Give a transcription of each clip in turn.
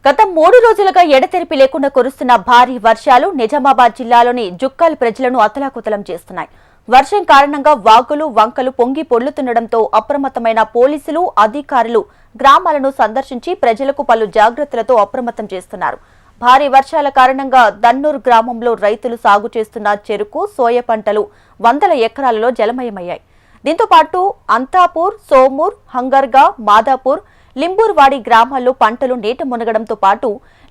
గత 3 రోజులుగా ఎడతెరిపి లేకుండా కురుస్తున్న భారీ వర్షాలు నిజామాబాద్ జిల్లాలోని జుక్కల్ ప్రజలను అతలాకుతలం చేస్తున్నాయి. వర్షం కారణంగా వాగులు, వంకలు పొంగి పొర్లుతుండటంతో అప్రమత్తమైన పోలీసులు, అధికారులు గ్రామాలను సందర్శించి ప్రజలకు పలు జాగ్రత్తలతో అప్రమత్తం చేస్తున్నారు. భారీ వర్షాల కారణంగా దన్నూర్ గ్రామంలో రైతులు సాగు చేస్తున్న చెరుకు, సోయ పంటలు వందల ఎకరాలలో జలమయమయ్యాయి. దీంతో పాటు అంతాపూర్, సోమూర్, హంగర్గా, మాదాపూర్, లింబూర్వాడి గ్రామాల్లో పంటలు నీట మునగడంతో పాటు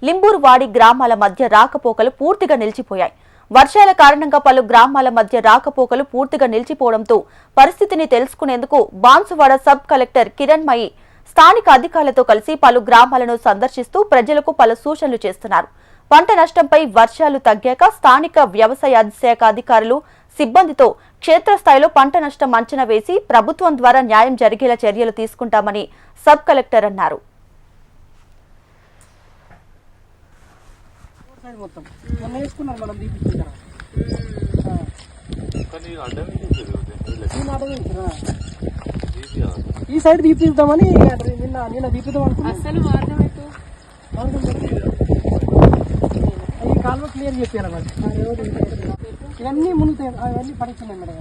లింబూర్వాడి గ్రామాల మధ్య రాకపోకలు పూర్తిగా నిలిచిపోయాయి. వర్షాల కారణంగా పలు గ్రామాల మధ్య రాకపోకలు పూర్తిగా నిలిచిపోవడంతో పరిస్థితిని తెలుసుకునేందుకు బాన్సువాడ సబ్ కలెక్టర్ కిరణ్మయి స్థానిక అధికారులతో కలిసి పలు గ్రామాలను సందర్శిస్తూ ప్రజలకు పలు సూచనలు చేస్తున్నారు. పంట నష్టంపై వర్షాలు తగ్గాక స్థానిక వ్యవసాయ శాఖ అధికారులు, సిబ్బందితో క్షేత్రస్థాయిలో పంట నష్టం అంచనా వేసి ప్రభుత్వం ద్వారా న్యాయం జరిగేలా చర్యలు తీసుకుంటామని సబ్ కలెక్టర్ అన్నారు. ఈ సైడ్ తీపిద్దామని నిన్న తీపిద్దాం అనుకున్నాను. ఈ కాలువ క్లియర్ చెప్పారు అన్నమాట. ఇవన్నీ మునుగుతాయి, అవన్నీ పడుతున్నాయి మేడం.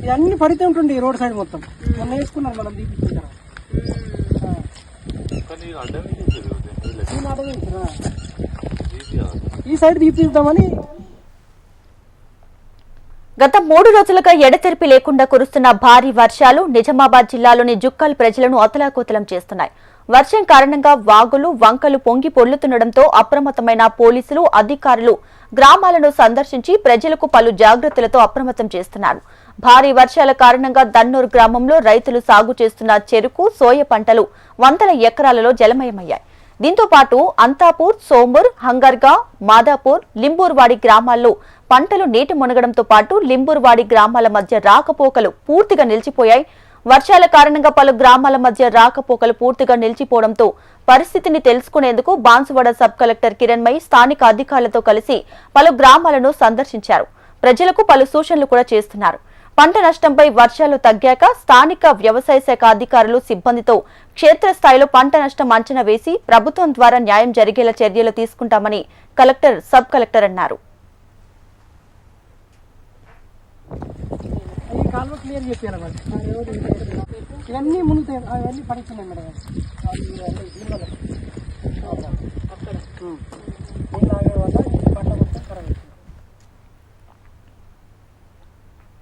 ఇవన్నీ పడితే ఉంటుంది రోడ్ సైడ్ మొత్తం. మొన్న వేసుకున్నారు మనం తీపిస్తున్నారు. ఈ సైడ్ తీపిద్దామని. గత 3 రోజులుగా ఎడతెరిపి లేకుండా కురుస్తున్న భారీ వర్షాలు నిజామాబాద్ జిల్లాలోని జుక్కల్ ప్రజలను అతలాకుతలం చేస్తున్నాయి. వర్షం కారణంగా వాగులు, వంకలు పొంగి పొర్లుతుండటంతో అప్రమత్తమైన పోలీసులు, అధికారులు గ్రామాలను సందర్శించి ప్రజలకు పలు జాగ్రత్తలతో అప్రమత్తం చేస్తున్నారు. భారీ వర్షాల కారణంగా దన్నూర్ గ్రామంలో రైతులు సాగు చేస్తున్న చెరుకు, సోయ పంటలు వందల ఎకరాలలో జలమయమయ్యాయి. దీంతో పాటు అంతాపూర్, సోమూర్, హంగర్గా, మాదాపూర్, లింబూర్వాడి గ్రామాల్లో పంటలు నీటి మునగడంతో పాటు లింబూర్వాడి గ్రామాల మధ్య రాకపోకలు పూర్తిగా నిలిచిపోయాయి. వర్షాల కారణంగా పలు గ్రామాల మధ్య రాకపోకలు పూర్తిగా నిలిచిపోవడంతో పరిస్థితిని తెలుసుకునేందుకు బాన్సువాడ సబ్ కలెక్టర్ కిరణ్మయి స్థానిక అధికారులతో కలిసి పలు గ్రామాలను సందర్శించారు. ప్రజలకు పలు సూచనలు కూడా చేస్తున్నారు. పంట నష్టంపై వర్షాలు తగ్గాక స్థానిక వ్యవసాయ శాఖ అధికారులు, సిబ్బందితో క్షేత్రస్థాయిలో పంట నష్టం అంచనా వేసి ప్రభుత్వం ద్వారా న్యాయం జరిగేలా చర్యలు తీసుకుంటామని కలెక్టర్, సబ్ కలెక్టర్ అన్నారు. కాలువ క్లియర్ చెప్పారు అన్నమాట. ఇవన్నీ మునుగుతాయి, అవన్నీ పడుతున్నాయి మేడం. అక్కడ